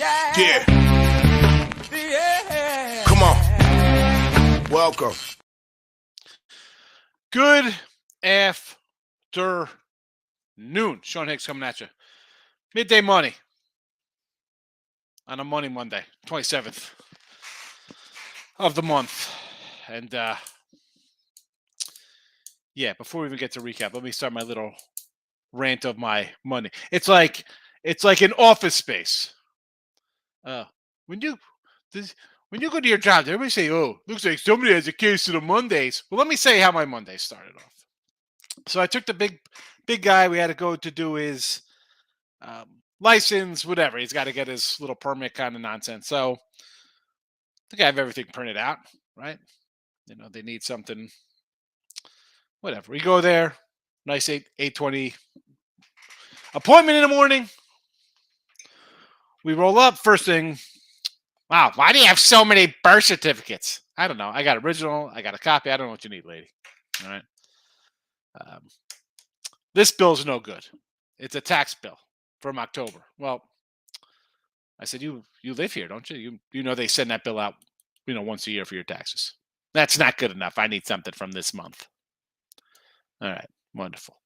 Yeah. Come on. Welcome. Good afternoon. Sean Higgs coming at you. Midday Money on a Monday, 27th of the month. And before we even get to recap, let me start my little rant of my money. It's like an office space. When you go to your job, everybody say, "Oh, looks like somebody has a case of the Mondays." Well, let me say how my Monday started off. So I took the big guy. We had to go to do his license, whatever. He's got to get his little permit kind of nonsense. So I think I have everything printed out, right? You know, they need something, whatever. We go there, nice 8:20 appointment in the morning. We roll up, first thing. Wow, why do you have so many birth certificates? I don't know. I got original. I got a copy. I don't know what you need, lady. All right. This bill's no good. It's a tax bill from October. Well, I said, you live here, don't you? You know they send that bill out, once a year for your taxes. That's not good enough. I need something from this month. All right, wonderful.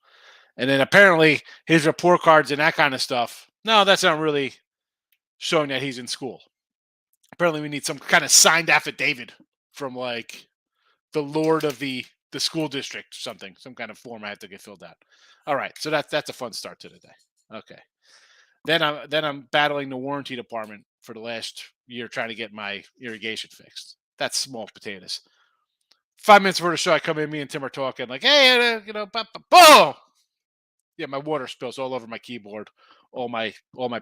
And then apparently his report cards and that kind of stuff. No, that's not really showing that he's in school. Apparently we need some kind of signed affidavit from like the lord of the school district, something, some kind of form I have to get filled out. All right, so that's a fun start to the day. Okay. Then I'm battling the warranty department for the last year trying to get my irrigation fixed. That's small potatoes. 5 minutes before the show, I come in, me and Tim are talking like, hey, boom! Yeah, my water spills all over my keyboard, all my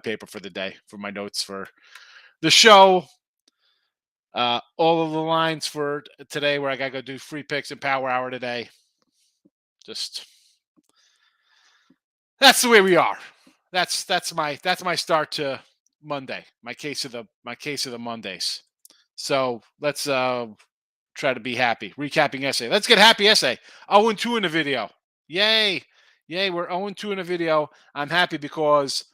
paper for the day, for my notes for the show. All of the lines for today where I got to go do free picks and power hour today. Just, that's the way we are. That's my start to Monday. My case of the Mondays. So let's try to be happy. Recapping essay. Let's get happy essay. 0-2 in the video. Yay. We're 0-2 in the video. I'm happy because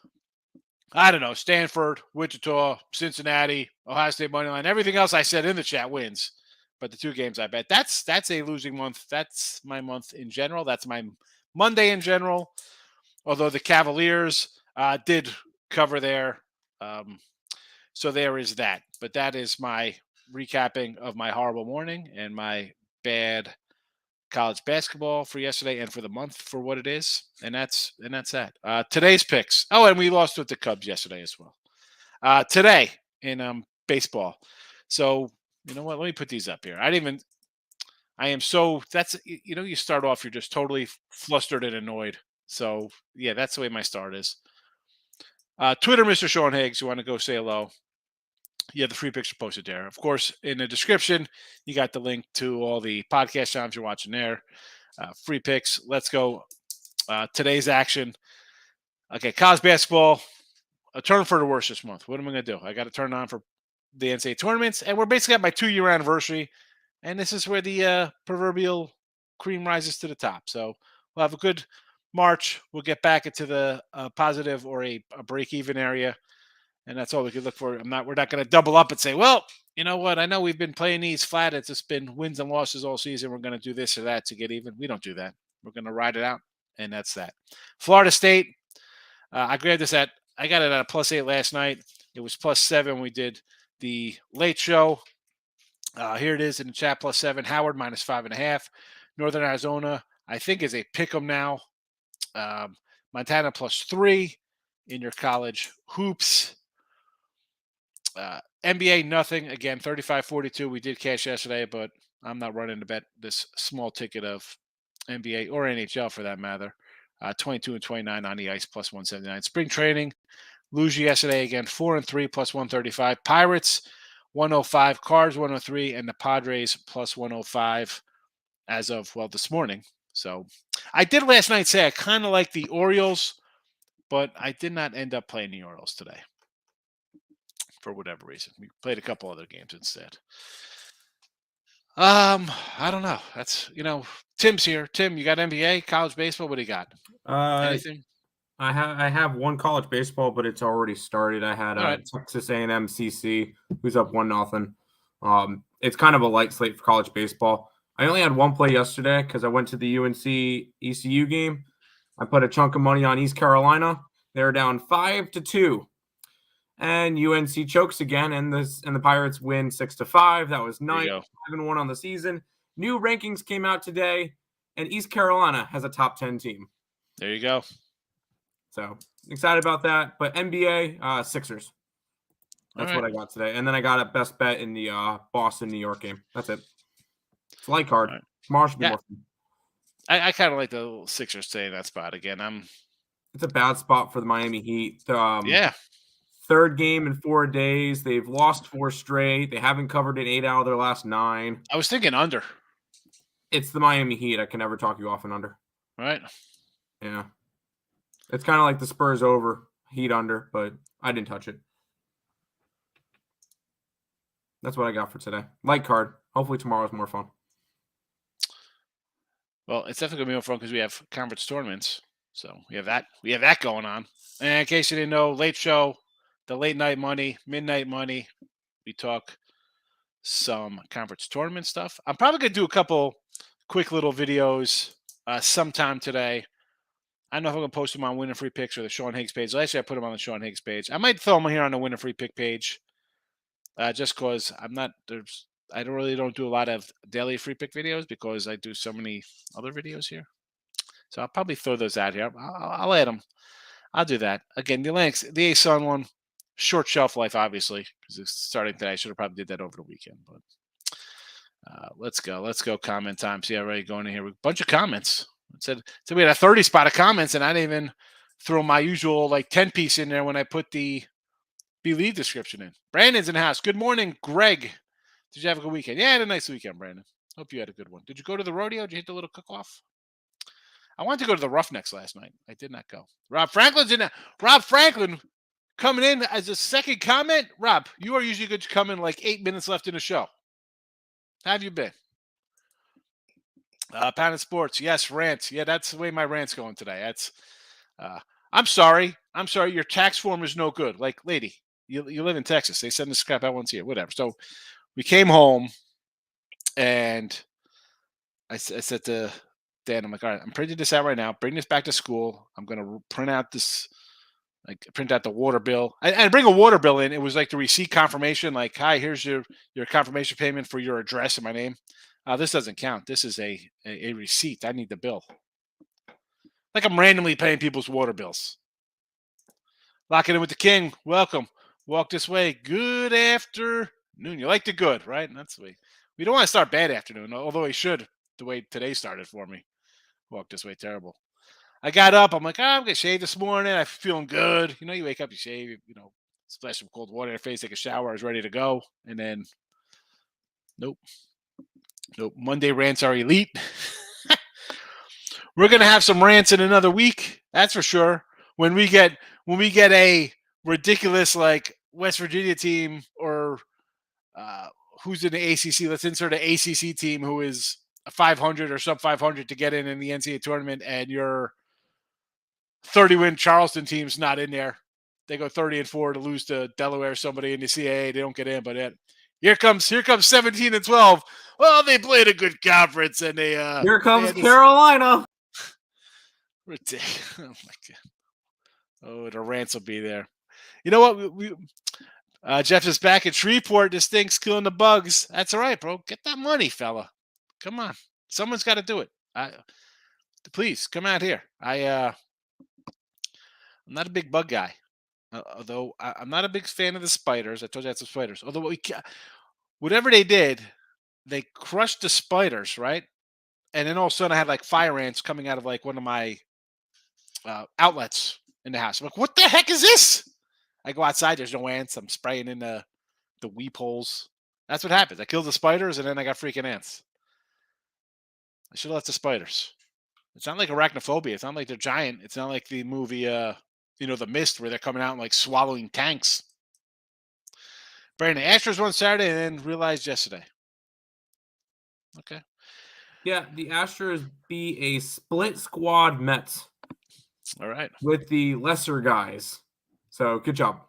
I don't know, Stanford, Wichita, Cincinnati, Ohio State money line, everything else I said in the chat wins. But the two games I bet, that's a losing month. That's my month in general. That's my Monday in general. Although the Cavaliers did cover there. So there is that. But that is my recapping of my horrible morning and my bad college basketball for yesterday and for the month for what it is. And that's that. Today's picks. Oh, and we lost with the Cubs yesterday as well. Today in baseball. So, you know what? Let me put these up here. You start off, you're just totally flustered and annoyed. So, yeah, that's the way my start is. Twitter, Mr. Sean Higgs, you want to go say hello. Yeah, the free picks are posted there. Of course, in the description, you got the link to all the podcast channels you're watching there. Free picks. Let's go. Today's action. Okay, college basketball. A turn for the worse this month. What am I going to do? I got to turn on for the NCAA tournaments, and we're basically at my 2-year anniversary, and this is where the proverbial cream rises to the top. So we'll have a good March. We'll get back into the positive or a break-even area. And that's all we could look for. We're not going to double up and say, well, you know what? I know we've been playing these flat. It's just been wins and losses all season. We're going to do this or that to get even. We don't do that. We're going to ride it out. And that's that. Florida State. I grabbed this I got it at a +8 last night. It was +7. We did the late show. Here it is in the chat, +7. Howard -5.5. Northern Arizona, I think, is a pick 'em now. Montana +3 in your college hoops. NBA, nothing. Again, 35-42. We did cash yesterday, but I'm not running to bet this small ticket of NBA or NHL for that matter. 22 and 29 on the ice, +179. Spring training, lose yesterday again, 4-3, +135. Pirates, 105. Cards, 103. And the Padres, +105 as of, this morning. So I did last night say I kind of like the Orioles, but I did not end up playing the Orioles today. For whatever reason. We played a couple other games instead. I don't know. That's, Tim's here. Tim, you got NBA, college baseball? What do you got? Anything? I have one college baseball, but it's already started. I had All right. Texas A&M CC, who's up 1-0. It's kind of a light slate for college baseball. I only had one play yesterday because I went to the UNC ECU game. I put a chunk of money on East Carolina. They're down 5-2, and UNC chokes again, and the Pirates win 6-5. That was There you 9-1 on the season. New rankings came out today, and East Carolina has a top 10 team. There you go. So excited about that. But NBA, Sixers. That's what I got today. And then I got a best bet in the Boston, New York game. That's it. It's a light card. Right. Tomorrow should be more fun. I kind of like the Sixers staying in that spot again. It's a bad spot for the Miami Heat. Yeah. Third game in 4 days. They've lost 4 straight. They haven't covered an 8 out of their last 9. I was thinking under. It's the Miami Heat. I can never talk you off and under. Right. Yeah. It's kind of like the Spurs over, Heat under, but I didn't touch it. That's what I got for today. Light card. Hopefully tomorrow's more fun. Well, it's definitely gonna be more fun because we have conference tournaments, so we have that going on. And in case you didn't know, late show, the late night money, midnight money. We talk some conference tournament stuff. I'm probably gonna do a couple quick little videos sometime today. I don't know if I'm gonna post them on Winning Free Picks or the Sean Higgs page. Actually, I put them on the Sean Higgs page. I might throw them here on the Winning Free Pick page, just because I don't do a lot of daily free pick videos because I do so many other videos here. So I'll probably throw those out here. I'll add them. I'll do that. Again, the links, the ASUN one, short shelf life, obviously, because it's starting today. I should have probably did that over the weekend, but let's go. Let's go comment time. See everybody going in here with a bunch of comments. It said we had a 30 spot of comments, and I didn't even throw my usual 10 piece in there when I put the Believe description in. Brandon's in the house. Good morning, Greg. Did you have a good weekend? Yeah, I had a nice weekend, Brandon. Hope you had a good one. Did you go to the rodeo? Did you hit the little cook-off? I wanted to go to the Roughnecks last night. I did not go. Rob Franklin's in there. Rob Franklin coming in as a second comment. Rob, you are usually good to come in 8 minutes left in the show. How have you been? Pound of Sports. Yes, rants. Yeah, that's the way my rant's going today. That's. I'm sorry. Your tax form is no good. Lady, you live in Texas. They send the crap out once a year. Whatever. So we came home, and I said to Dan, I'm like, all right, I'm printing this out right now. Bring this back to school. I'm going to print out the water bill. I bring a water bill in. It was like the receipt confirmation. Hi, here's your confirmation payment for your address and my name. This doesn't count. This is a receipt. I need the bill. I'm randomly paying people's water bills. Locking in with the king. Welcome. Walk this way. Good afternoon. You like the good, right? And that's the way. We don't want to start bad afternoon, although I should, the way today started for me. Walk this way. Terrible. I got up. I'm like, I'm going to shave this morning. I'm feeling good. You wake up, you shave, splash some cold water in your face, take a shower. I was ready to go. And then, nope. Monday rants are elite. We're going to have some rants in another week. That's for sure. When we get a ridiculous West Virginia team or who's in the ACC, let's insert an ACC team who is a 500 or sub 500 to get in the NCAA tournament, and your 30-win Charleston team's not in there. They go 30-4 to lose to Delaware or somebody in the CAA. They don't get in, but here comes 17-12. Well, they played a good conference, and they here comes Carolina. Ridiculous. Oh my god. Oh, the rants will be there. You know what? We Jeff is back at Shreveport. This thing's killing the bugs. That's all right, bro. Get that money, fella. Come on. Someone's got to do it. Please come out here. I'm not a big bug guy, although I'm not a big fan of the spiders. I told you I had some spiders. Although whatever they did, they crushed the spiders, right? And then all of a sudden I had fire ants coming out of one of my outlets in the house. I'm like, what the heck is this? I go outside. There's no ants. I'm spraying in the weep holes. That's what happens. I killed the spiders, and then I got freaking ants. I should have left the spiders. It's not like arachnophobia. It's not like they're giant. It's not like the movie, The Mist, where they're coming out and swallowing tanks. Brandon, Astros won Saturday and then realized yesterday. Okay. Yeah, the Astros be a split squad Mets. All right. with the lesser guys. So good job.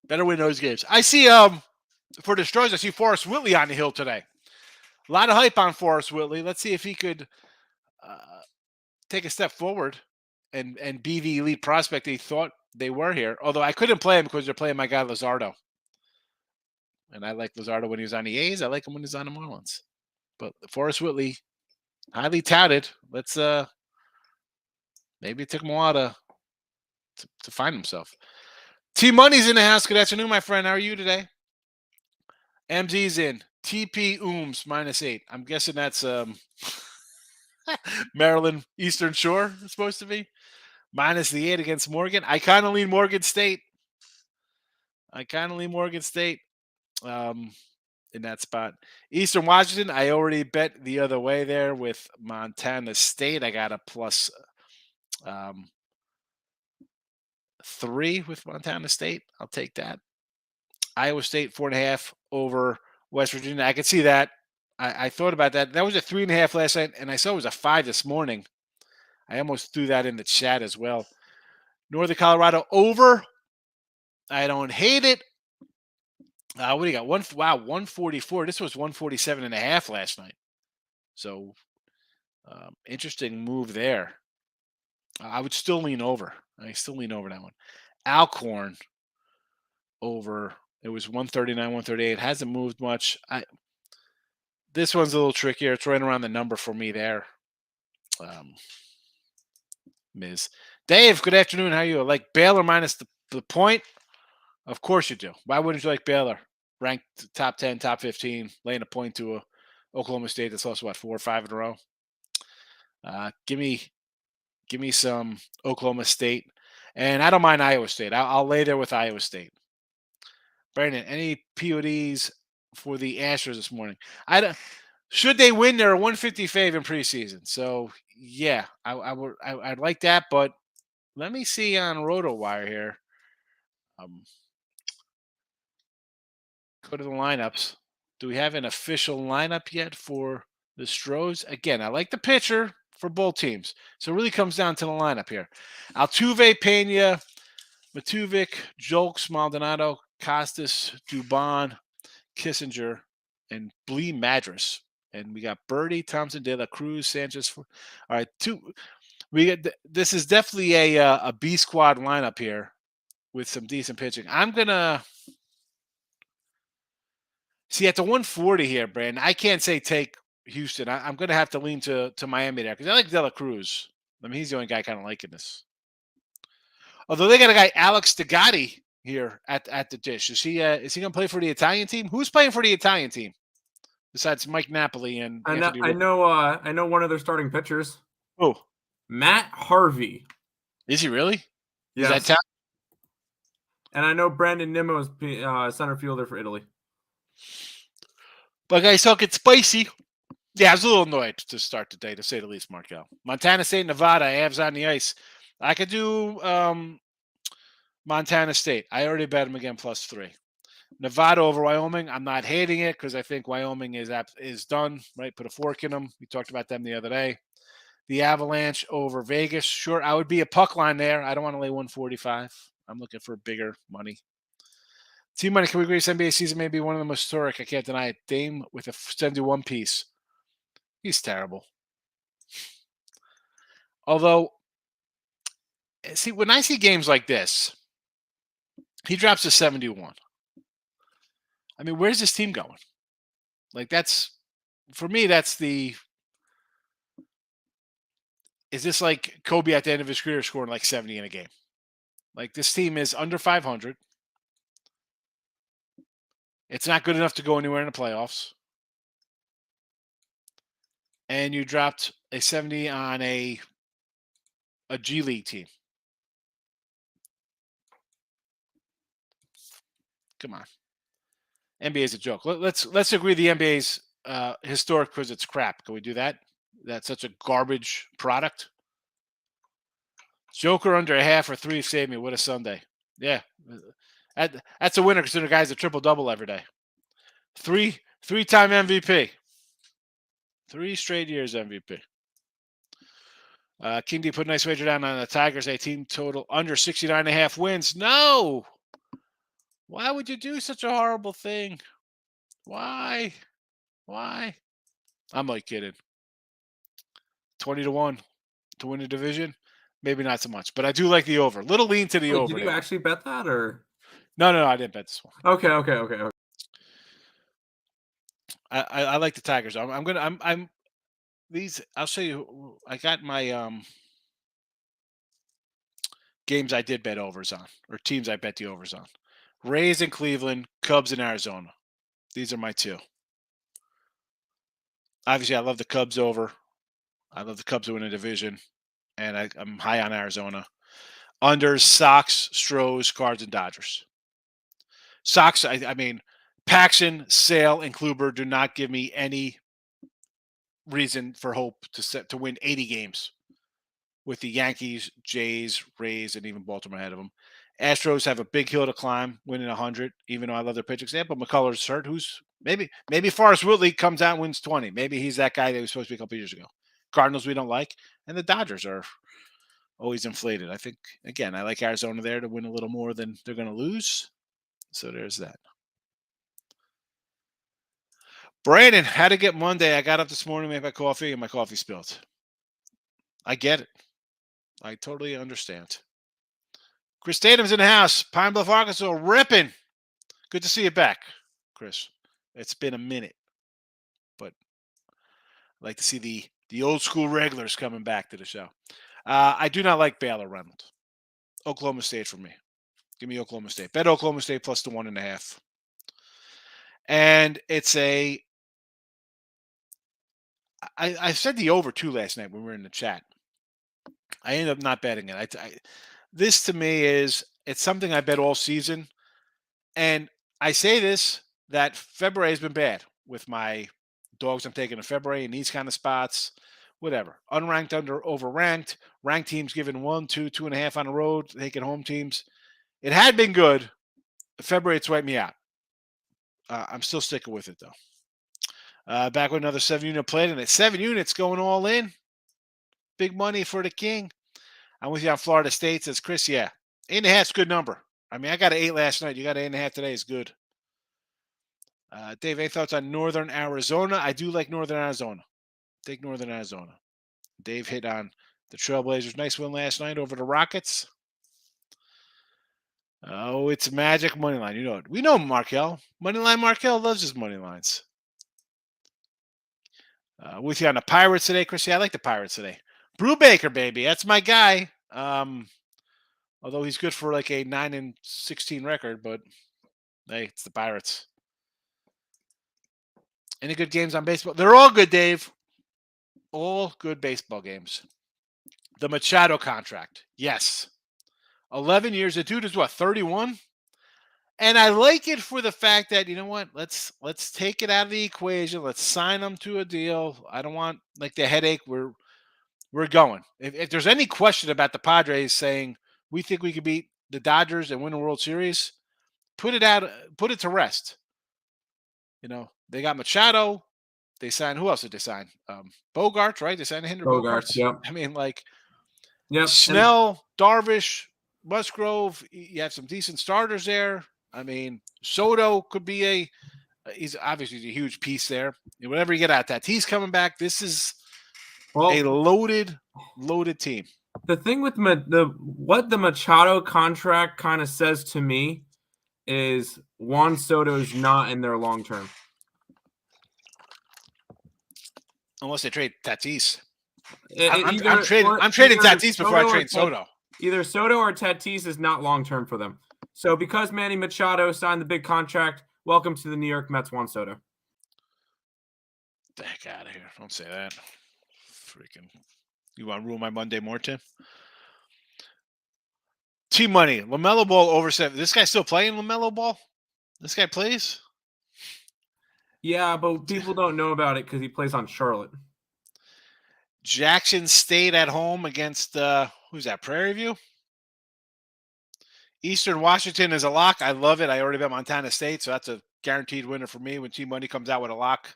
Better win those games. I see for the Stros, I see Forrest Whitley on the hill today. A lot of hype on Forrest Whitley. Let's see if he could take a step forward and be the elite prospect he thought they were here. Although I couldn't play him because they're playing my guy Luzardo. And I like Luzardo when he was on the A's. I like him when he's on the Marlins. But Forrest Whitley, highly touted. Let's maybe it took him a while to find himself. T Money's in the house. Good afternoon, my friend. How are you today? MZ's in. TP Ooms -8. I'm guessing that's Maryland Eastern Shore, it's supposed to be. -8 against Morgan. I kind of lean Morgan State. In that spot. Eastern Washington, I already bet the other way there with Montana State. I got a plus 3 with Montana State. I'll take that. Iowa State 4.5 over West Virginia. I could see that. I thought about that. That was a 3.5 last night, and I saw it was a 5 this morning. I almost threw that in the chat as well. Northern Colorado over. I don't hate it. What do you got? 144. This was 147.5 last night. So interesting move there. I would still lean over. I still lean over that one. Alcorn over. It was 139, 138. Hasn't moved much. This one's a little trickier. It's right around the number for me there. Ms. Dave, good afternoon. How are you? I like Baylor minus the point? Of course you do. Why wouldn't you like Baylor? Ranked top 10, top 15, laying a point to Oklahoma State that's lost, 4 or 5 in a row? Give me some Oklahoma State. And I don't mind Iowa State. I'll lay there with Iowa State. Brandon, any PODs for the Astros this morning? Should they win, they're a 150 fave in preseason. So yeah, I'd like that, but let me see on RotoWire here. Go to the lineups. Do we have an official lineup yet for the Stros? Again, I like the pitcher for both teams. So it really comes down to the lineup here. Altuve, Pena, Matuvic, Jolks, Maldonado, Costas, Dubon, Kissinger, and Blee Madras. And we got Birdie, Thompson, De La Cruz, Sanchez. All right, this is definitely a B squad lineup here with some decent pitching. I'm gonna see at the 140 here, Brandon. I can't say take Houston. I'm gonna have to lean to Miami there because I like De La Cruz. I mean, he's the only guy kind of liking this. Although they got a guy Alex DeGotti here at the dish. Is he gonna play for the Italian team? Who's playing for the Italian team besides Mike Napoli and I know one of their starting pitchers. Who? Matt Harvey. Is he really? Yes. Is that and I know Brandon Nimmo is center fielder for Italy. But guys, talk it spicy. Yeah, I was a little annoyed to start the day, to say the least, Markel. Montana State, Nevada, Avs on the ice. I could do Montana State. I already bet them again +3. Nevada over Wyoming. I'm not hating it because I think Wyoming is done, right? Put a fork in them. We talked about them the other day. The Avalanche over Vegas. Sure, I would be a puck line there. I don't want to lay 145. I'm looking for bigger money. Team Money, can we agree this NBA season may be one of the most historic? I can't deny it. Dame with a 71 piece. He's terrible. Although, see, when I see games like this, he drops a 71. I mean, where's this team going? Like, for me, is this like Kobe at the end of his career scoring like 70 in a game? Like, this team is under 500. It's not good enough to go anywhere in the playoffs. And you dropped a 70 on a G League team. Come on. NBA is a joke. Let's agree the NBA's historic because it's crap. Can we do that? That's such a garbage product. Joker under a half or 3 save me. What a Sunday. Yeah. That's a winner considering the guy's a triple-double every day. Three-time MVP. 3 straight years MVP. King D put a nice wager down on the Tigers, a team total under 69.5 wins. No! Why would you do such a horrible thing? Why? I'm like kidding. 20-1 to win the division. Maybe not so much, but I do like the over. Little lean to the Wait, over. did you actually bet that or? No, I didn't bet this one. Okay. I like the Tigers. I'm these. I'll show you. I got my games I did bet overs on, or teams I bet the overs on. Rays in Cleveland, Cubs in Arizona. These are my two. Obviously, I love the Cubs over. I love the Cubs to win a division, and I'm high on Arizona. Unders, Sox, Stros, Cards, and Dodgers. Sox, I mean, Paxton, Sale, and Kluber do not give me any reason for hope to win 80 games with the Yankees, Jays, Rays, and even Baltimore ahead of them. Astros have a big hill to climb, winning 100, even though I love their pitching staff. But McCullers hurt. Who's maybe Forrest Whitley comes out and wins 20. Maybe he's that guy that was supposed to be a couple years ago. Cardinals we don't like, and the Dodgers are always inflated. I think again, I like Arizona there to win a little more than they're going to lose. So there's that. Brandon, how to get Monday? I got up this morning, made my coffee, and my coffee spilled. I get it. I totally understand. Chris Tatum's in the house. Pine Bluff, Arkansas, ripping. Good to see you back, Chris. It's been a minute, but I'd like to see the old school regulars coming back to the show. I do not like Baylor Reynolds. Oklahoma State for me. Give me Oklahoma State. Bet Oklahoma State plus the 1.5. And it's I said the over 2 last night when we were in the chat. I ended up not betting it. This to me it's something I bet all season. And I say this, that February has been bad with my dogs I'm taking in February in these kind of spots, whatever. Unranked, overranked, ranked teams given 1, 2, 2.5 on the road, taking home teams. It had been good. February, it's wiped me out. I'm still sticking with it, though. Back with another 7-unit play, and at 7 units going all in. Big money for the King. I'm with you on Florida State, says Chris. Yeah, 8.5's a good number. I mean, I got an 8 last night. You got an 8.5 today is good. Dave, any thoughts on Northern Arizona? I do like Northern Arizona. Take Northern Arizona. Dave hit on the Trailblazers. Nice win last night over the Rockets. Oh, it's magic money line. You know it. We know Markel. Moneyline Markel loves his money lines. With you on the Pirates today, Chris. Yeah, I like the Pirates today. Brubaker, baby. That's my guy. Although he's good for like a 9-16 record, but hey, it's the Pirates. Any good games on baseball? They're all good, Dave. All good baseball games. The Machado contract. Yes. 11 years. The dude is what, 31? And I like it for the fact that, you know what, let's take it out of the equation. Let's sign him to a deal. I don't want like the headache. We're going. If there's any question about the Padres saying we think we could beat the Dodgers and win the World Series, put it to rest. You know, they got Machado. They signed, who else did they sign? Bogarts, right? They signed Hinder Bogarts. Yep. I mean, like, yep. Snell, Darvish, Musgrove. You have some decent starters there. I mean, Soto could be he's obviously a huge piece there. Whatever you get out that, he's coming back. This is a loaded team. The thing with what the Machado contract kind of says to me is Juan Soto is not in their long term. Unless they trade Tatis. I'm trading Tatis before I trade Soto. Either Soto or Tatis is not long term for them. So because Manny Machado signed the big contract, welcome to the New York Mets, Juan Soto. The heck out of here. Don't say that. Freaking. You want to ruin my Monday more, Tim? T-Money. LaMelo Ball over 7. This guy still playing LaMelo Ball? This guy plays? Yeah, but people don't know about it because he plays on Charlotte. Jackson State at home against, who's that, Prairie View? Eastern Washington is a lock. I love it. I already bet Montana State, so that's a guaranteed winner for me when T-Money comes out with a lock.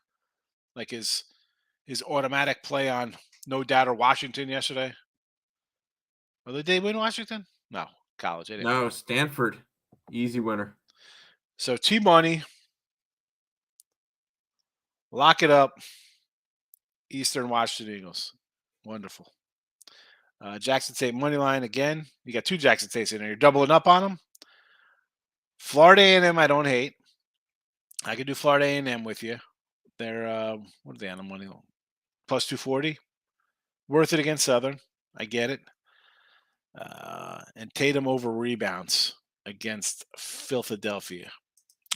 Like his automatic play on No Doubt or Washington yesterday. Oh, did they win Washington? No, college. They didn't. No, Stanford, easy winner. So T-Money, lock it up. Eastern Washington Eagles. Wonderful. Jackson State money line again. You got 2 Jackson States in there. You're doubling up on them. Florida A&M, I don't hate. I could do Florida A&M with you. They're what are they on the money? Plus 240. Worth it against Southern. I get it. And Tatum over rebounds against Philadelphia.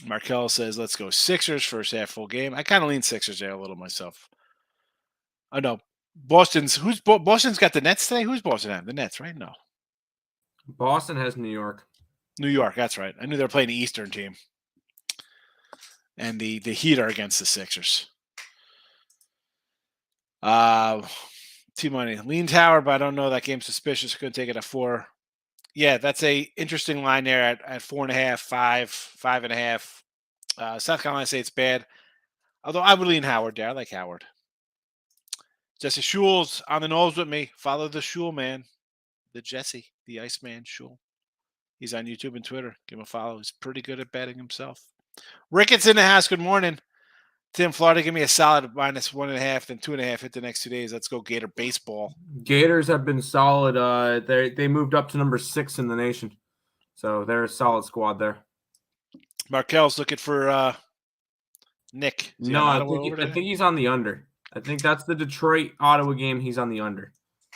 Markel says, let's go Sixers first half full game. I kind of lean Sixers there a little myself. Oh, no. Boston's got the Nets today? Who's Boston have? The Nets, right? No. Boston has New York. New York, that's right. I knew they were playing the Eastern team. And the Heat are against the Sixers. T-Money. Lean Tower, but I don't know. That game's suspicious. Couldn't take it at 4. Yeah, that's a interesting line there at 4.5, 5, 5.5. South Carolina say it's bad. Although I would lean Howard there. I like Howard. Jesse Schul's on the nose with me. Follow the Schul man. The Jesse, the Iceman Schul. He's on YouTube and Twitter. Give him a follow. He's pretty good at betting himself. Ricketts in the house. Good morning. Tim, Florida, give me a solid minus 1.5, then 2.5 hit the next 2 days. Let's go Gator baseball. Gators have been solid. They moved up to number 6 in the nation. So they're a solid squad there. Markel's looking for Nick. No, I think he's on the under. I think that's the Detroit-Ottawa game. He's on the under.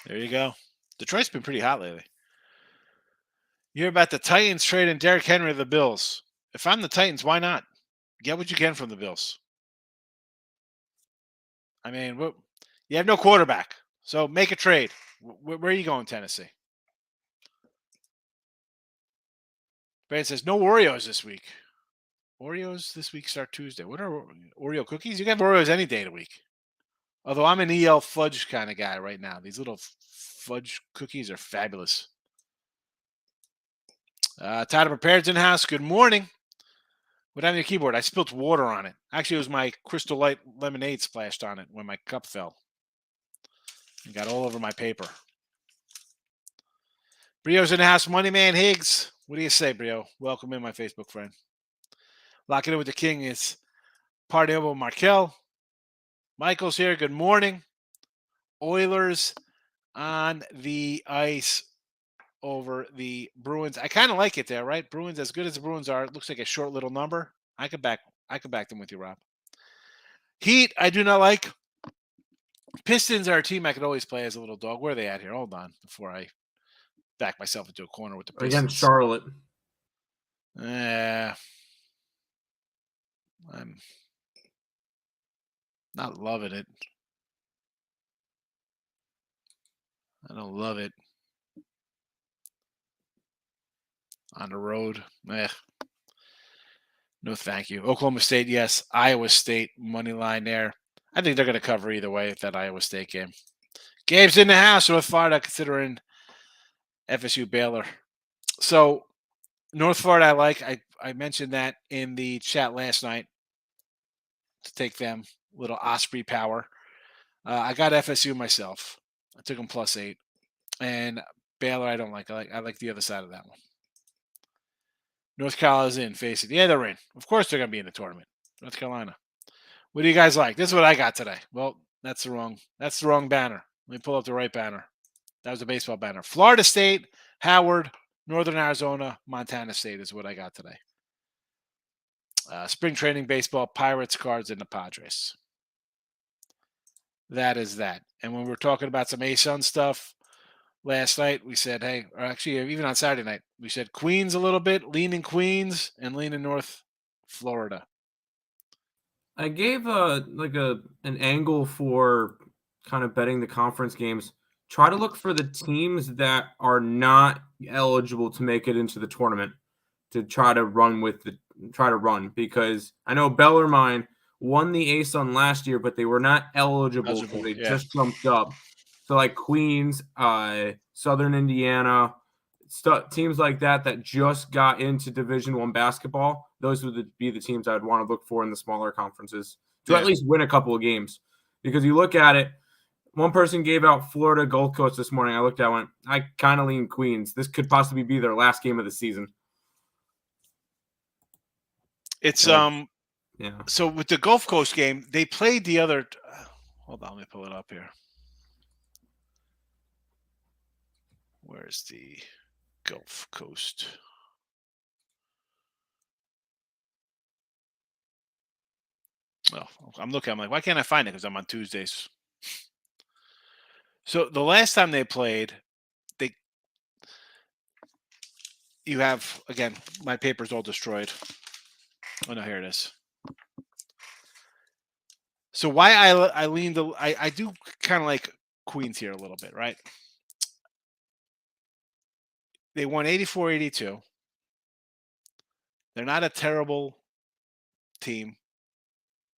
There you go. Detroit's been pretty hot lately. You hear about the Titans trading Derrick Henry to the Bills. If I'm the Titans, why not? Get what you can from the Bills. I mean, you have no quarterback, so make a trade. Where are you going, Tennessee? Brad says, no Oreos this week. Oreos this week start Tuesday. What are Oreo cookies? You can have Oreos any day of the week. Although I'm an EL fudge kind of guy right now. These little fudge cookies are fabulous. Tyler Prepared's in house. Good morning. What happened to your keyboard? I spilled water on it. Actually, it was my Crystal Light lemonade splashed on it when my cup fell. It got all over my paper. Brio's in the house. Money Man Higgs. What do you say, Brio? Welcome in, my Facebook friend. Locking in with the king is Party Over Markel. Michael's here. Good morning. Oilers on the ice over the Bruins. I kind of like it there, right? Bruins, as good as the Bruins are, it looks like a short little number. I could back them with you, Rob. Heat, I do not like. Pistons are a team I could always play as a little dog. Where are they at here? Hold on before I back myself into a corner with the Pistons. Against Charlotte. I'm not loving it. I don't love it. On the road. No, thank you. Oklahoma State, yes. Iowa State, money line there. I think they're going to cover either way, that Iowa State game. Gabe's in the house. North Florida considering FSU Baylor. So, North Florida I like. I mentioned that in the chat last night to take them. Little Osprey power. I got FSU myself. I took them +8. And Baylor I don't like. I like the other side of that one. North Carolina's in. Face it. Yeah, they're in. Of course they're going to be in the tournament. North Carolina. What do you guys like? This is what I got today. Well, that's the wrong banner. Let me pull up the right banner. That was the baseball banner. Florida State, Howard, Northern Arizona, Montana State is what I got today. Spring training baseball, Pirates, Cards, and the Padres. That is that. And when we're talking about some A-Sun stuff, last night we said, hey, or actually even on Saturday night, we said Queens a little bit, leaning Queens and leaning North Florida. I gave an angle for kind of betting the conference games. Try to look for the teams that are not eligible to make it into the tournament to try to run because I know Bellarmine won the A-Sun last year, but they were not eligible because they just jumped up. So like Queens, Southern Indiana, teams like that just got into Division I basketball. Those would be the teams I would want to look for in the smaller conferences to at least win a couple of games. Because you look at it, One person gave out Florida Gold Coast this morning. I looked at it, went, I kind of lean Queens. This could possibly be their last game of the season. It's Yeah. So with the Gulf Coast game, they played the other. Hold on, let me pull it up here. Where's the Gulf Coast? Oh, I'm looking. I'm like, why can't I find it? Because I'm on Tuesdays. So the last time they played, you have, again, my paper's all destroyed. Oh no, here it is. So why I lean I do kind of like Queens here a little bit, right? They won 84-82. They're not a terrible team,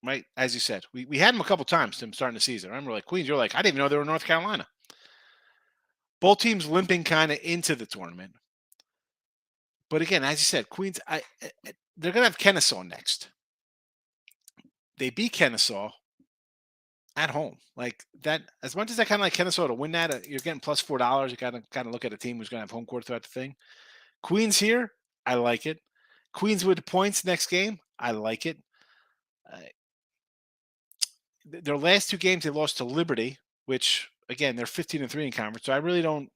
right? As you said, we had them a couple times to starting the season. I remember like Queens, you're like, I didn't even know they were in North Carolina. Both teams limping kind of into the tournament. But again, as you said, Queens, they're going to have Kennesaw next. They beat Kennesaw at home. Like that, as much as I kind of like Kennesaw to win that, you're getting plus $4. You got to kind of look at a team who's going to have home court throughout the thing. Queens here, I like it. Queens with the points next game, I like it. Their last two games, they lost to Liberty, which, again, they're 15-3 in conference. So I really don't,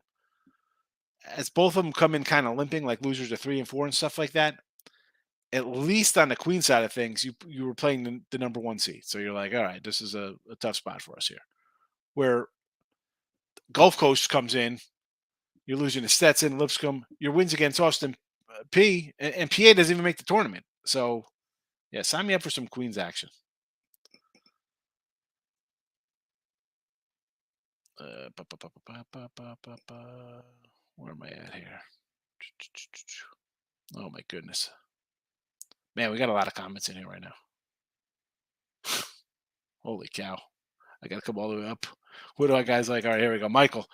as both of them come in kind of limping, like losers of 3 and 4 and stuff like that, at least on the Queen side of things, you were playing the number 1 seed. So you're like, all right, this is a tough spot for us here. Where Gulf Coast comes in, you're losing to Stetson, Lipscomb, your wins against Austin P, and PA doesn't even make the tournament. So, yeah, sign me up for some Queens action. Where am I at here? Oh, my goodness. Man, we got a lot of comments in here right now. Holy cow. I got to come all the way up. What do I guys like? All right, here we go. Michael.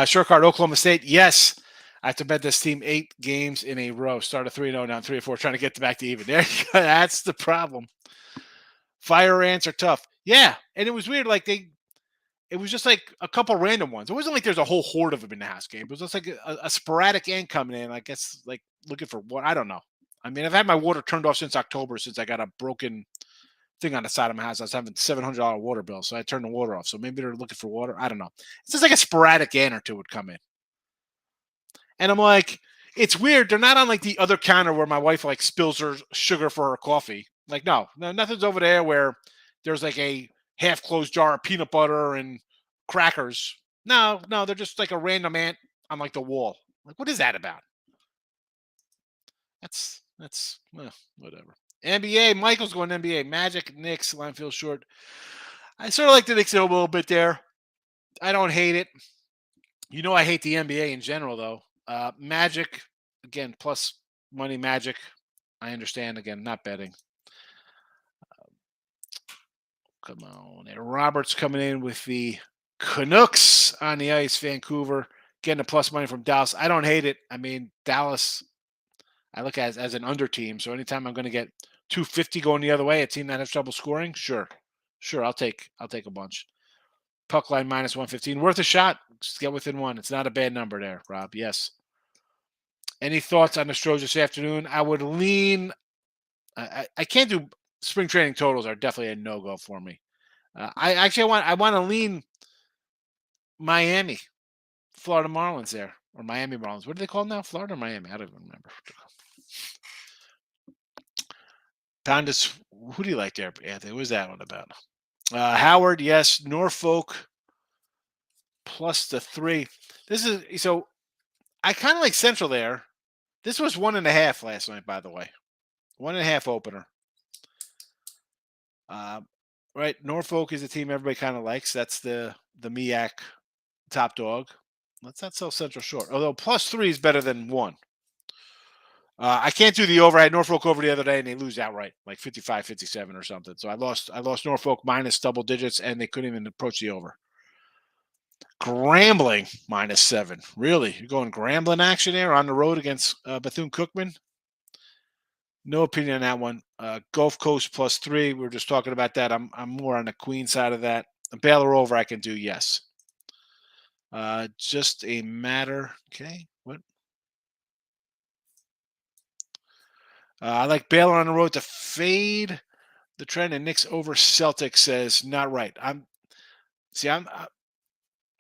Short card, Oklahoma State. Yes. I have to bet this team 8 games in a row. Start a 3-0, down 3-4, trying to get back to even. There you go. That's the problem. Fire ants are tough. Yeah. And it was weird. Like it was just like a couple random ones. It wasn't like there's a whole horde of them in the house game. It was just like a sporadic ant coming in. I guess like looking for what, I don't know. I mean, I've had my water turned off since October, since I got a broken thing on the side of my house. I was having $700 water bill, so I turned the water off. So maybe they're looking for water. I don't know. It's just like a sporadic ant or two would come in. And I'm like, it's weird. They're not on like the other counter where my wife like spills her sugar for her coffee. Like, no, nothing's over there where there's like a half closed jar of peanut butter and crackers. No, they're just like a random ant on like the wall. Like, what is that about? That's whatever. NBA, Michael's going NBA. Magic, Knicks, line feels short. I sort of like the Knicks a little bit there. I don't hate it. You know, I hate the NBA in general, though. Magic, again, plus money Magic. I understand, again, not betting. Come on. And Robert's coming in with the Canucks on the ice, Vancouver, getting a plus money from Dallas. I don't hate it. I mean, Dallas, I look at as an under team. So anytime I'm going to get 250 going the other way, a team that has trouble scoring, sure, I'll take a bunch. Puck line minus 115, worth a shot. Just get within 1. It's not a bad number there, Rob. Yes. Any thoughts on the Stros this afternoon? I would lean. I can't do spring training totals. Are definitely a no go for me. I want to lean Miami, Florida Marlins there, or Miami Marlins. What do they call them now? Florida or Miami? I don't even remember. Poundus, who do you like there, Anthony? What was that one about? Howard, yes. Norfolk plus the 3. This is so. I kind of like Central there. This was 1.5 last night, by the way. 1.5 opener. Right. Norfolk is a team everybody kind of likes. That's the MEAC top dog. Let's not sell Central short. Although plus 3 is better than 1. I can't do the over. I had Norfolk over the other day, and they lose outright, like 55-57 or something. So I lost Norfolk minus double digits, and they couldn't even approach the over. Grambling minus 7. Really? You're going Grambling action there on the road against Bethune-Cookman? No opinion on that one. Gulf Coast plus 3. We were just talking about that. I'm more on the Queen side of that. Baylor over, I can do, yes. Just a matter. Okay, what? I like Baylor on the road to fade the trend, and Knicks over Celtics says not right.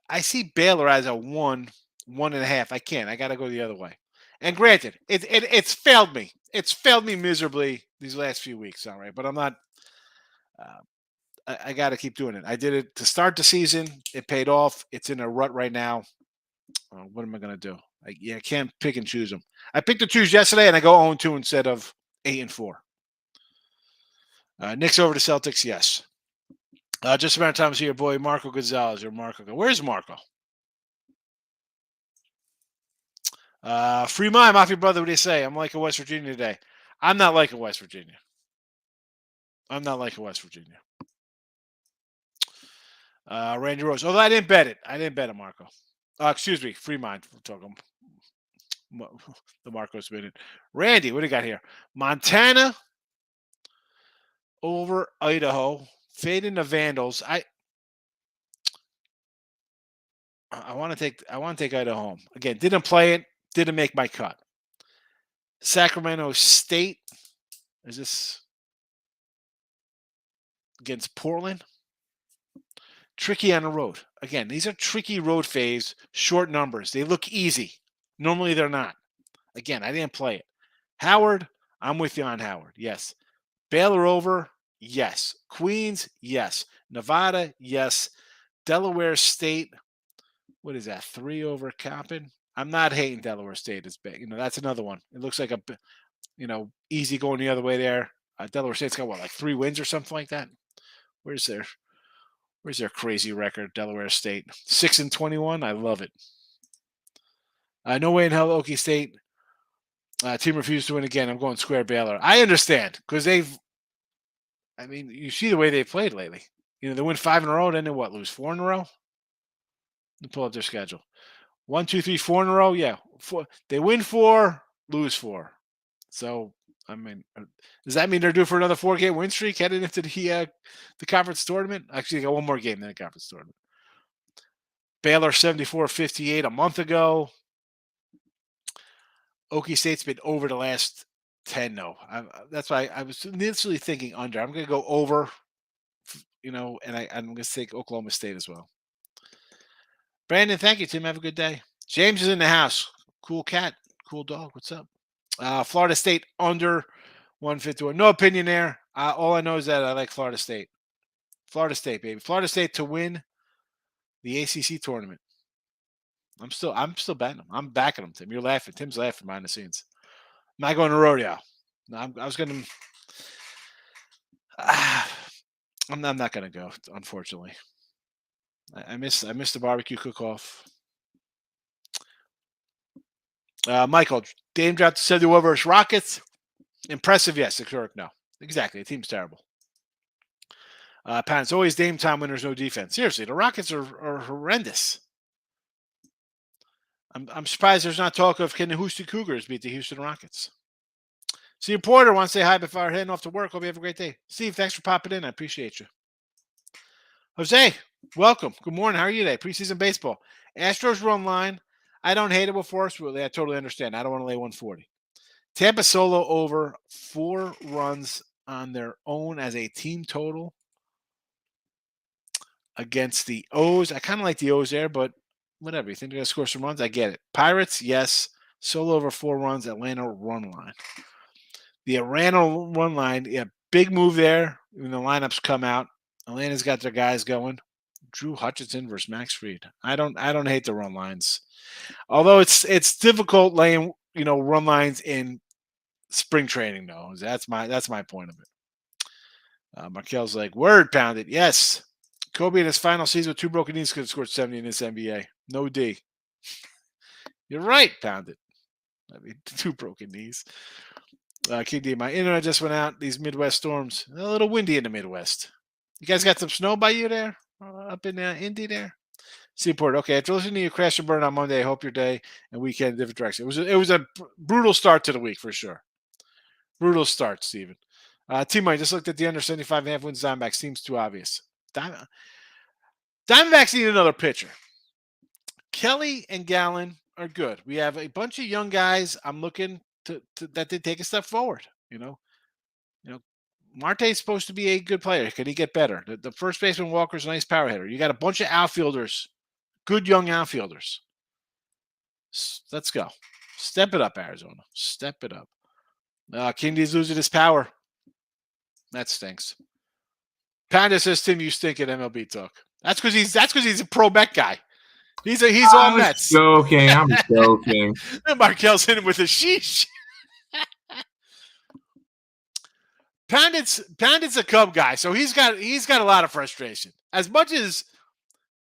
I see Baylor as a 1.5. I can't. I got to go the other way. And granted, it's failed me. It's failed me miserably these last few weeks. All right, but I'm not. I got to keep doing it. I did it to start the season. It paid off. It's in a rut right now. What am I going to do? I can't pick and choose them. I picked the twos yesterday, and I go 0-2 instead of 8-4. Knicks over the Celtics, yes. Just about time to see your boy Marco Gonzalez or Marco. Where's Marco? Free mind, Mafia brother. What do you say? I'm like a West Virginia today. I'm not like a West Virginia. Randy Rose. Although I didn't bet it. I didn't bet it, Marco. Excuse me. Free mind. We're talking the Marco's minute. Randy, what do you got here? Montana over Idaho. Fading the Vandals. I want to take Idaho home. Again, didn't play it. Didn't make my cut. Sacramento State. Is this against Portland? Tricky on the road. Again, these are tricky road phase, short numbers. They look easy. Normally they're not. Again, I didn't play it. Howard, I'm with you on Howard. Yes. Baylor over. Yes. Queens, yes. Nevada, yes. Delaware State, what is that? 3 over Coppin. I'm not hating Delaware State as big. That's another one. It looks like a, easy going the other way there. Delaware State's got like 3 wins or something like that. Where's their crazy record? Delaware State 6-21. I love it. No way in hell, Okie State. Team refused to win again. I'm going square Baylor. I understand because you see the way they played lately. They win 5 in a row, then they lose 4 in a row? Let me pull up their schedule. 1, 2, 3, 4 in a row. Yeah, 4. They win 4, lose 4. So, does that mean they're due for another 4-game win streak heading into the conference tournament? Actually, they got one more game than the conference tournament. Baylor 74-58 a month ago. Okie State's been over the last 10, though. That's why I was initially thinking under. I'm going to go over, and I'm going to take Oklahoma State as well. Brandon, thank you, Tim. Have a good day. James is in the house. Cool cat. Cool dog. What's up? Florida State under 151. No opinion there. All I know is that I like Florida State. Florida State, baby. Florida State to win the ACC tournament. I'm still betting them. I'm backing them, Tim. You're laughing. Tim's laughing behind the scenes. I'm not going to rodeo. No, I was going to. I'm not going to go, unfortunately. I miss the barbecue cook-off. Michael, Dame dropped 71 versus Rockets. Impressive, yes. Correct, no. Exactly. The team's terrible. Pat, it's always Dame time when there's no defense. Seriously, the Rockets are horrendous. I'm surprised there's not talk of can the Houston Cougars beat the Houston Rockets. Steve Porter wants to say hi before heading off to work. Hope you have a great day. Steve, thanks for popping in. I appreciate you. Jose, welcome. Good morning. How are you today? Preseason baseball. Astros run line. I don't hate it before us. I totally understand. I don't want to lay 140. Tampa solo over 4 runs on their own as a team total against the O's. I kind of like the O's there, but whatever. You think they're going to score some runs? I get it. Pirates, yes. Solo over 4 runs. Atlanta run line. The Atlanta run line, yeah, big move there when the lineups come out. Atlanta's got their guys going. Drew Hutchinson versus Max Fried. I don't hate the run lines. Although it's difficult laying, run lines in spring training though. That's my point of it. Markel's like, word pounded. Yes. Kobe in his final season with 2 broken knees could have scored 70 in this NBA. No D. You're right, pounded. 2 broken knees. King D, my internet just went out. These Midwest storms. A little windy in the Midwest. You guys got some snow by you there? Up in Indy there? Seaport. Okay, after listening to you crash and burn on Monday, I hope your day and weekend in different direction. It was a brutal start to the week for sure. Brutal start, Steven. T-Mike just looked at the under 75.5 wins Diamondbacks. Seems too obvious. Diamondbacks need another pitcher. Kelly and Gallen are good. We have a bunch of young guys. I'm looking to that they take a step forward. Marte's supposed to be a good player. Could he get better? The first baseman Walker's a nice power hitter. You got a bunch of outfielders, good young outfielders. Let's go. Step it up, Arizona. Step it up. King D's losing his power. That stinks. Panda says, Tim, you stink at MLB talk. That's because he's a pro Met guy. He's all Mets. I'm joking. And Markel's in him with a sheesh. Pandit's a Cub guy, so he's got a lot of frustration. As much as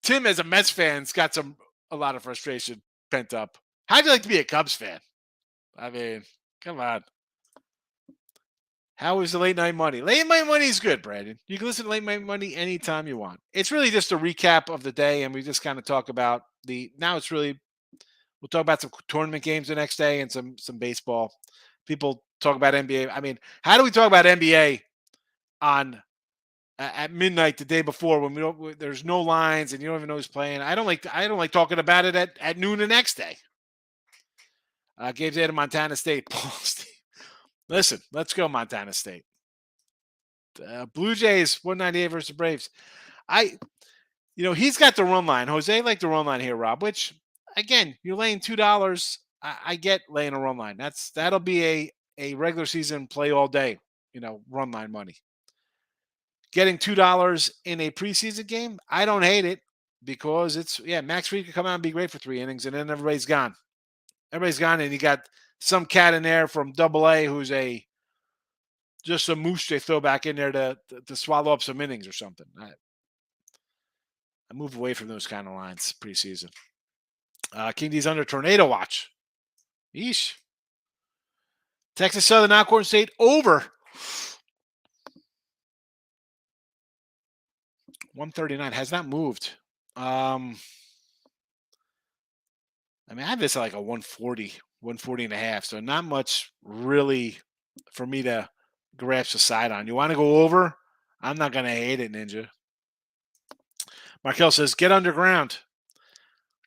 Tim, as a Mets fan, has got a lot of frustration pent up. How'd you like to be a Cubs fan? I mean, come on. How is the late night money? Late night money is good, Brandon. You can listen to late night money anytime you want. It's really just a recap of the day, and we just kind of talk about we'll talk about some tournament games the next day and some baseball. People talk about NBA. I mean, how do we talk about NBA at midnight the day before when there's no lines and you don't even know who's playing? I don't like talking about it at noon the next day. Gabe's out of Montana State. Listen, let's go Montana State. Blue Jays 198 versus the Braves. He's got the run line. Jose liked the run line here, Rob. Which again, you're laying $2. I get laying a run line. That'll be a regular season play all day. Run line money. Getting $2 in a preseason game, I don't hate it because Max Fried could come out and be great for 3 innings, and then everybody's gone. Everybody's gone, and you got some cat in there from AA who's just a moose they throw back in there to swallow up some innings or something. I move away from those kind of lines preseason. King D's under tornado watch. Yeesh. Texas Southern Alcorn State over 139 has not moved. I have this at like a 140 and a half. So not much really for me to grasp the side on. You want to go over? I'm not going to hate it, Ninja. Markel says, get underground.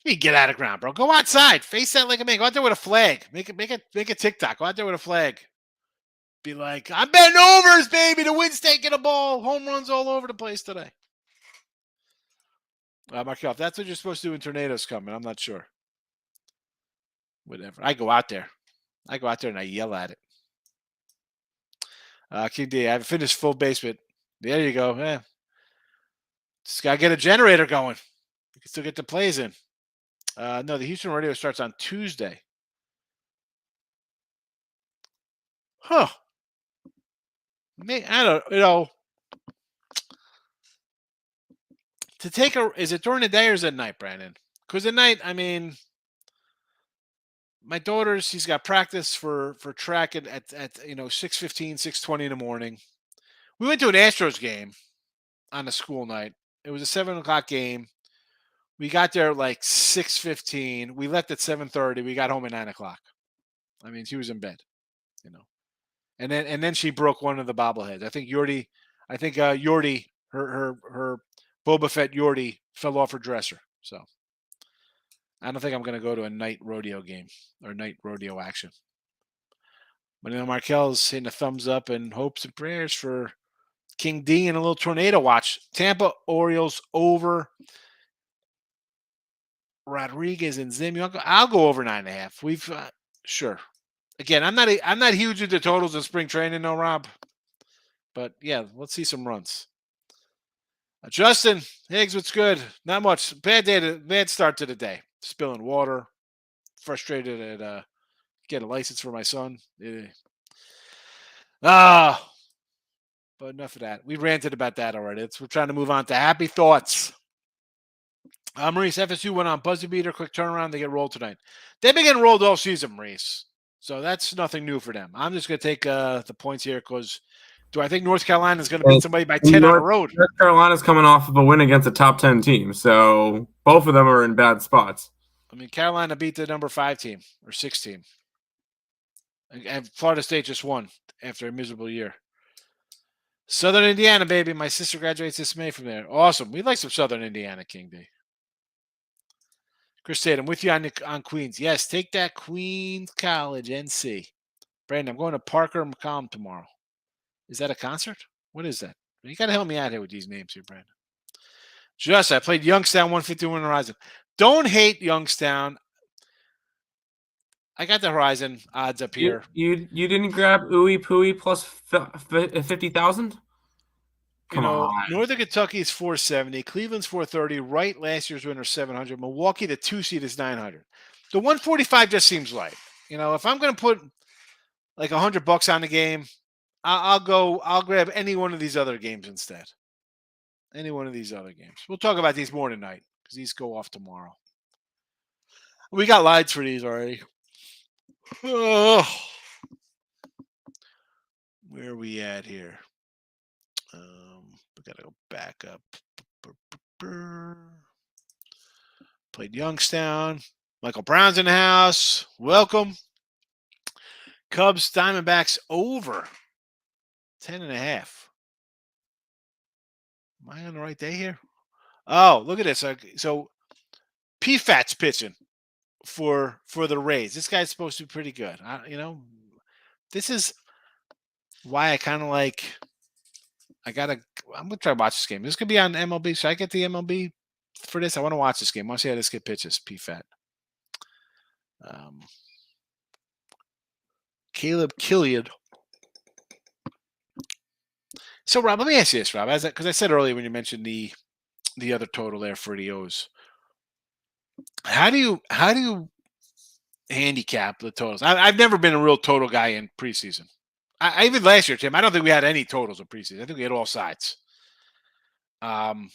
You get out of ground, bro. Go outside. Face that like a man. Go out there with a flag. Make a TikTok. Go out there with a flag. Be like, I'm betting overs, baby. The wind's taking a ball. Home runs all over the place today. Markel, if that's what you're supposed to do when tornadoes coming, I'm not sure. Whatever. I go out there and I yell at it. King D, I haven't finished full basement. There you go. Just got to get a generator going. You can still get the plays in. No, the Houston radio starts on Tuesday. Huh. I don't, is it during the day or is it at night, Brandon? Because at night, my daughter, she's got practice for track at 6:15, 6:20 in the morning. We went to an Astros game on a school night. It was a 7:00 game. We got there like 6:15. We left at 7:30. We got home at 9:00. She was in bed, And then she broke one of the bobbleheads. I think Yordi, her Boba Fett Yordi fell off her dresser. So I don't think I'm going to go to a night rodeo game or night rodeo action. But Markel's hitting a thumbs up and hopes and prayers for King D and a little tornado watch. Tampa Orioles over. Rodriguez and Zim. I'll go over 9.5. We've sure. Again, I'm not huge into totals in spring training, no, Rob. But yeah, let's see some runs. Justin Higgs, what's good? Not much. Bad start to the day. Spilling water. Frustrated at get a license for my son. But enough of that. We ranted about that already. We're trying to move on to happy thoughts. Maurice, FSU went on buzzer beater, quick turnaround. They get rolled tonight. They've been getting rolled all season, Maurice. So that's nothing new for them. I'm just going to take the points here because do I think North Carolina is going to beat somebody by 10 on the road? North Carolina's coming off of a win against a top 10 team. So both of them are in bad spots. Carolina beat the number 5 team or 6 team. And Florida State just won after a miserable year. Southern Indiana, baby. My sister graduates this May from there. Awesome. We like some Southern Indiana, King D. Chris Tatum, with you on Queens. Yes, take that Queens College, NC. Brandon, I'm going to Parker McCollum tomorrow. Is that a concert? What is that? You got to help me out here with these names here, Brandon. I played Youngstown 151 Horizon. Don't hate Youngstown. I got the Horizon odds up here. You didn't grab Ooey Pooey plus 50,000? Come on. Northern Kentucky is 470. Cleveland's 430. Wright, last year's winner, 700. Milwaukee, the 2 seed, is 900. The 145 just seems light. If I'm going to put like $100 on the game, I'll grab any one of these other games instead. Any one of these other games. We'll talk about these more tonight because these go off tomorrow. We got lines for these already. Oh. Where are we at here? We got to go back up. Played Youngstown. Michael Brown's in the house. Welcome. Cubs, Diamondbacks over 10.5. Am I on the right day here? Oh, look at this. So PFAT's pitching for the Rays. This guy's supposed to be pretty good. This is why I kind of like. I'm gonna try to watch this game. This could be on MLB. Should I get the MLB for this? I want to watch this game. I want to see how this kid pitches. PFAT. Caleb Killian. So Rob, let me ask you this, Rob, because I said earlier when you mentioned the other total there for the O's. How do you handicap the totals? I've never been a real total guy in preseason. I even last year, Tim, I don't think we had any totals in preseason. I think we had all sides. And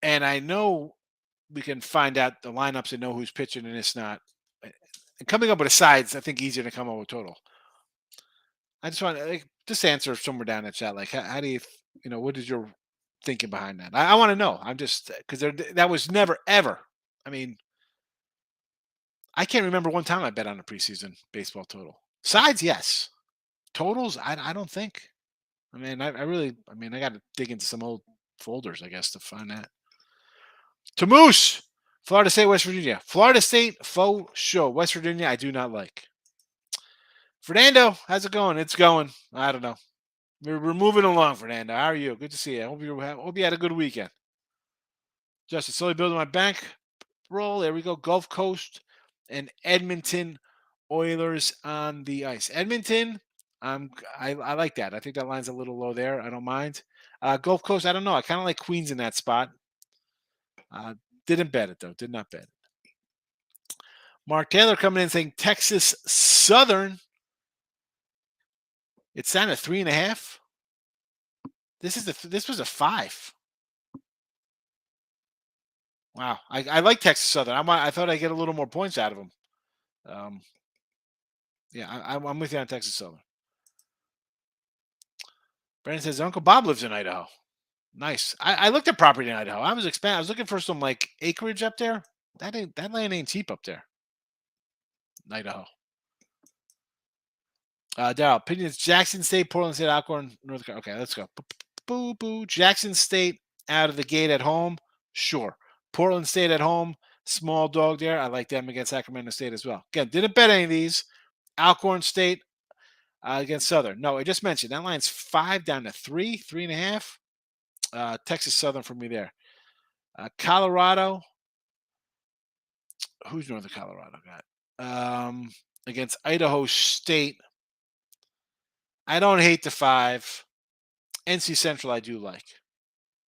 I know we can find out the lineups and know who's pitching and it's not. And coming up with a sides, I think easier to come up with total. I just want to just answer somewhere down in the chat. Like, how do you, what is your thinking behind that? I want to know. I'm just because that was never ever. I mean, I can't remember one time I bet on a preseason baseball total. Sides, yes. Totals, I don't think. I mean, I got to dig into some old folders, I guess, to find that. To Moose, Florida State, West Virginia. Florida State, faux show. West Virginia, I do not like. Fernando, how's it going? It's going. I don't know. We're moving along, Fernando. How are you? Good to see you. Hope you had a good weekend. Justin, slowly building my bank roll. There we go. Gulf Coast and Edmonton Oilers on the ice. Edmonton, I like that. I think that line's a little low there. I don't mind. Gulf Coast, I don't know. I kind of like Queens in that spot. Didn't bet it, though. Did not bet it. Mark Taylor coming in saying Texas Southern. It's down to 3.5. This was a 5. Wow. I like Texas Southern. I thought I'd get a little more points out of them. Yeah, I'm with you on Texas Southern. Brandon says Uncle Bob lives in Idaho. Nice. I looked at property in Idaho. I was looking for some like acreage up there. That land ain't cheap up there. Idaho. Daryl, opinions: Jackson State, Portland State, Alcorn, North Carolina. Okay, let's go. Boo boo. Jackson State out of the gate at home. Sure. Portland State at home. Small dog there. I like them against Sacramento State as well. Again, didn't bet any of these. Alcorn State against Southern. No, I just mentioned that line's 5 down to 3.5. Texas Southern for me there. Colorado. Who's Northern Colorado got? Against Idaho State. I don't hate the 5. NC Central I do like.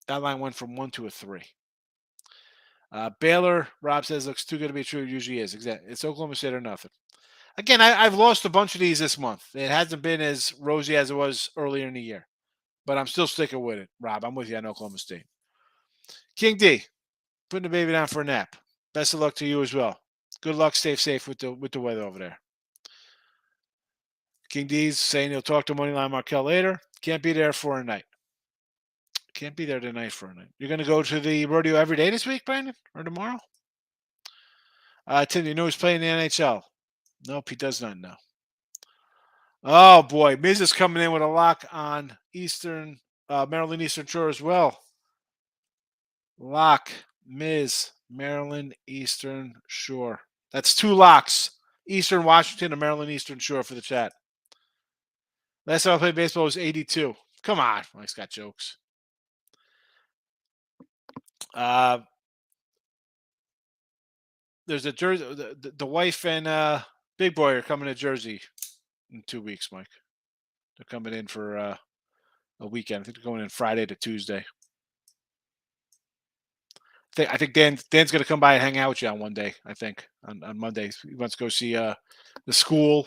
That line went from 1 to a 3. Baylor, Rob says, looks too good to be true. It usually is. Exactly. It's Oklahoma State or nothing. Again, I've lost a bunch of these this month. It hasn't been as rosy as it was earlier in the year. But I'm still sticking with it, Rob. I'm with you on Oklahoma State. King D, putting the baby down for a nap. Best of luck to you as well. Good luck. Stay safe with the weather over there. King D's saying he'll talk to Moneyline Markel later. Can't be there for a night. Can't be there tonight for a night. You're going to go to the rodeo every day this week, Brandon? Or tomorrow? Tim, you know who's playing in the NHL? Nope, he does not know. Oh boy, Miz is coming in with a lock on Maryland Eastern Shore as well. Lock, Miz, Maryland Eastern Shore. That's 2 locks. Eastern Washington and Maryland Eastern Shore for the chat. Last time I played baseball was 82. Come on. Mike's got jokes. There's a Jersey. The wife and Big Boy are coming to Jersey in 2 weeks, Mike. They're coming in for a weekend. I think they're going in Friday to Tuesday. I think Dan's going to come by and hang out with you on one day. I think on Monday he wants to go see the school.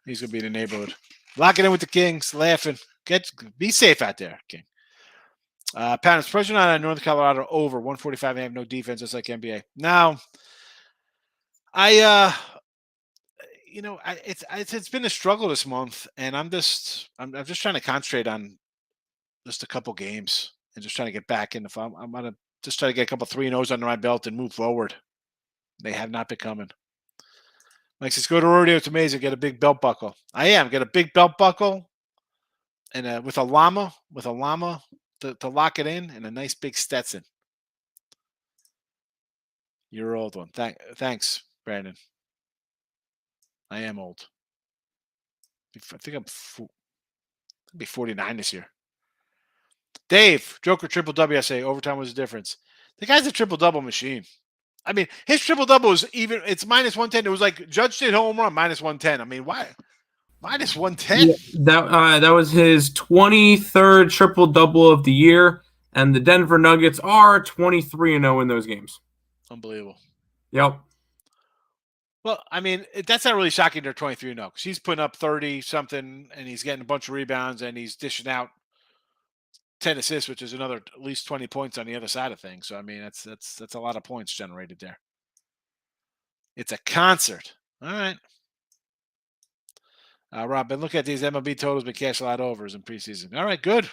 He's going to be in the neighborhood. Lock it in with the Kings. Laughing. Be safe out there, King. Patterns pressure on Northern Colorado over 145 and have no defense, just like NBA. Now, it's been a struggle this month, and I'm just trying to concentrate on just a couple games and just trying to get back in. If I'm gonna just try to get a couple 3-0s under my belt and move forward. They have not been coming. Mike says, go to rodeo. It's amazing. Get a big belt buckle. I am. Get a big belt buckle and with a llama to lock it in, and a nice big Stetson. You're old one. Thanks, Brandon. I am old. I think I'll be 49 this year. Dave, Joker triple W. I say overtime was the difference. The guy's a triple double machine. I mean, his triple double is it's minus 110. It was like Judge did home run minus 110. I mean, why? Minus 110? Yeah, that was his 23rd triple double of the year, and the Denver Nuggets are 23-0 in those games. Unbelievable. Yep. Well, I mean, that's not really shocking. They're 23-0 because he's putting up 30 something, and he's getting a bunch of rebounds, and he's dishing out 10 assists, which is another at least 20 points on the other side of things. So I mean, that's a lot of points generated there. It's a concert. All right. Rob, been looking at these MLB totals, but cash a lot overs in preseason. All right, good.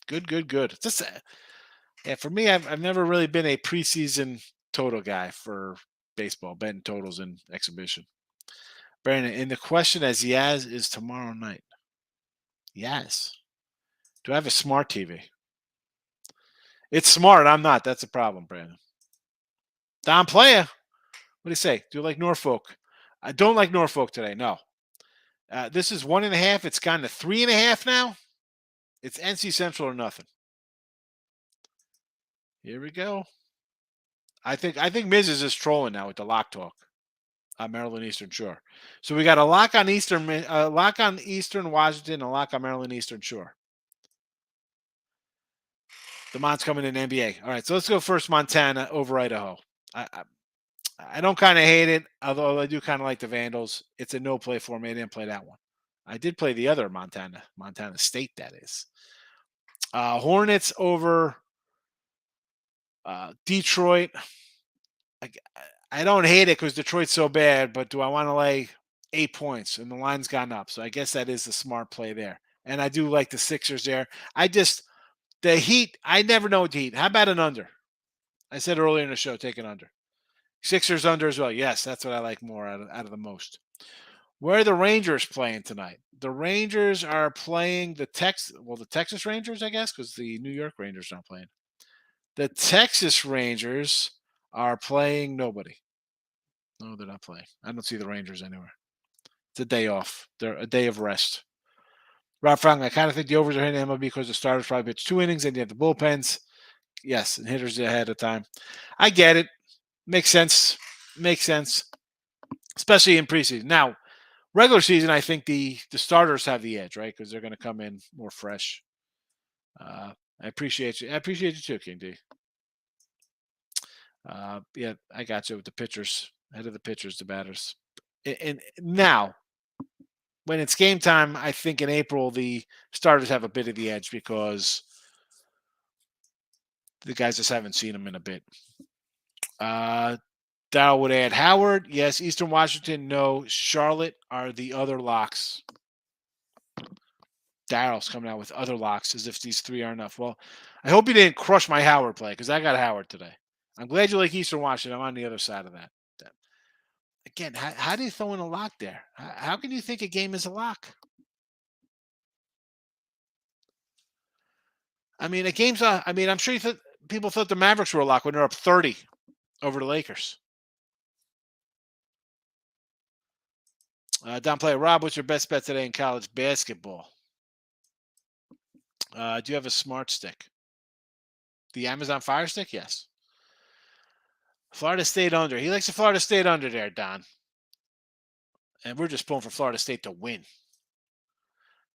Just for me, I've never really been a preseason total guy for baseball, betting totals in exhibition. Brandon, and the question as Yaz is tomorrow night. Yaz, do I have a smart TV? It's smart. I'm not. That's a problem, Brandon. Don Playa. What do you say? Do you like Norfolk? I don't like Norfolk today. No. This is 1.5. It's gone to 3.5 now. It's NC Central or nothing. Here we go. I think Miz is just trolling now with the lock talk on Maryland Eastern Shore. So we got a lock on Eastern Washington, a lock on Maryland Eastern Shore. The Mont's coming in NBA. All right, so let's go first Montana over Idaho. I don't kind of hate it, although I do kind of like the Vandals. It's a no play for me. I didn't play that one. I did play the other Montana State, that is. Hornets over Detroit. I don't hate it because Detroit's so bad, but do I want to lay 8 points? And the line's gone up. So I guess that is the smart play there. And I do like the Sixers there. The Heat, I never know what the Heat. How about an under? I said earlier in the show, take an under. Sixers under as well. Yes, that's what I like more out of the most. Where are the Rangers playing tonight? The Rangers are playing the Texas Rangers, I guess, because the New York Rangers are not playing. The Texas Rangers are playing nobody. No, they're not playing. I don't see the Rangers anywhere. It's a day off. They're a day of rest. Rob Frank, I kind of think the overs are hitting MLB because the starters probably pitch 2 innings and you have the bullpens. Yes, and hitters ahead of time. I get it. Makes sense. Especially in preseason. Now, regular season, I think the starters have the edge, right? Because they're going to come in more fresh. I appreciate you. I appreciate you too, King D. Yeah, I got you with the pitchers. Ahead of the pitchers, the batters. And now, when it's game time, I think in April, the starters have a bit of the edge because the guys just haven't seen them in a bit. Darryl would add Howard. Yes. Eastern Washington. No. Charlotte are the other locks. Darryl's coming out with other locks as if these 3 are enough. Well, I hope you didn't crush my Howard play because I got Howard today. I'm glad you like Eastern Washington. I'm on the other side of that. Again, how do you throw in a lock there? How can you think a game is a lock? I mean, a game's. I mean, I'm sure people thought the Mavericks were a lock when they're up 30 over the Lakers. Down player Rob, what's your best bet today in college basketball? Do you have a smart stick? The Amazon Fire Stick? Yes. Florida State under. He likes the Florida State under there, Don. And we're just pulling for Florida State to win.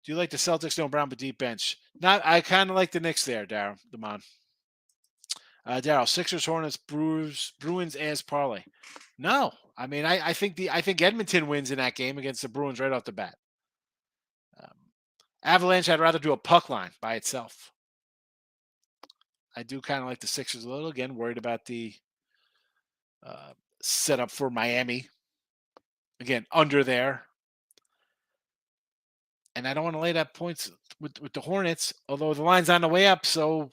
Do you like the Celtics? No, Brown, but deep bench. I kind of like the Knicks there, Daryl. Damon. Daryl, Sixers, Hornets, Bruins as parlay. No, I mean I think Edmonton wins in that game against the Bruins right off the bat. Avalanche, I'd rather do a puck line by itself. I do kind of like the Sixers a little. Again, worried about the setup for Miami. Again, under there. And I don't want to lay that points with the Hornets, although the line's on the way up, so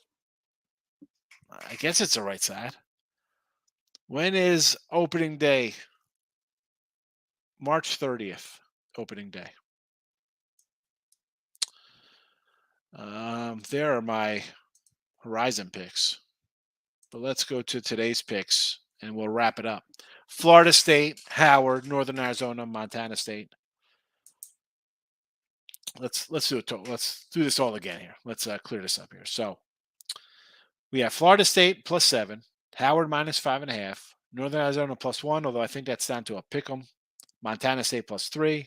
I guess it's the right side. When is opening day? March 30th, opening day. There are my Horizon picks. But let's go to today's picks, and we'll wrap it up. Florida State, Howard, Northern Arizona, Montana State. Let's do it. Let's do this all again here. Let's clear this up here. So we have Florida State +7, Howard -5.5, Northern Arizona +1, although I think that's down to a pick 'em. Montana State +3.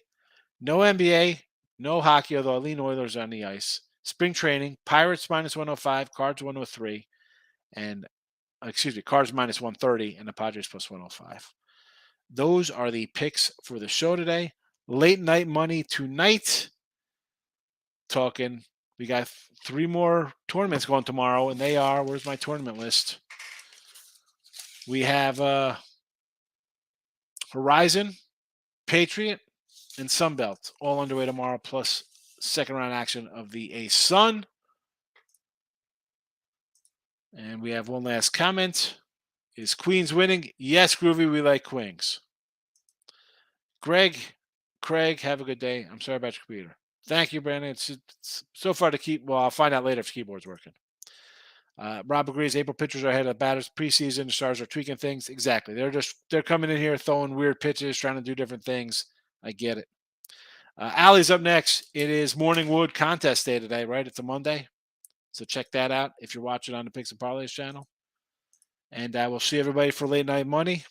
No NBA, no hockey, although I lean Oilers on the ice. Spring training, Pirates -105, Cards 103, and Cards -130, and the Padres +105. Those are the picks for the show today. Late night money tonight. We got 3 more tournaments going tomorrow, and they are, where's my tournament list? We have Horizon, Patriot, and Sunbelt all underway tomorrow, plus second round action of the A-Sun. And we have one last comment. Is Queens winning? Yes, Groovy, we like Queens. Craig, have a good day. I'm sorry about your computer. Thank you, Brandon. It's so far to keep. Well, I'll find out later if the keyboard's working. Rob agrees. April pitchers are ahead of the batters preseason. The Stars are tweaking things. Exactly. They're coming in here throwing weird pitches, trying to do different things. I get it. Allie's up next. It is Morning Wood contest day today, right? It's a Monday. So check that out if you're watching on the Picks and Parlays channel. And we'll see everybody for late night money.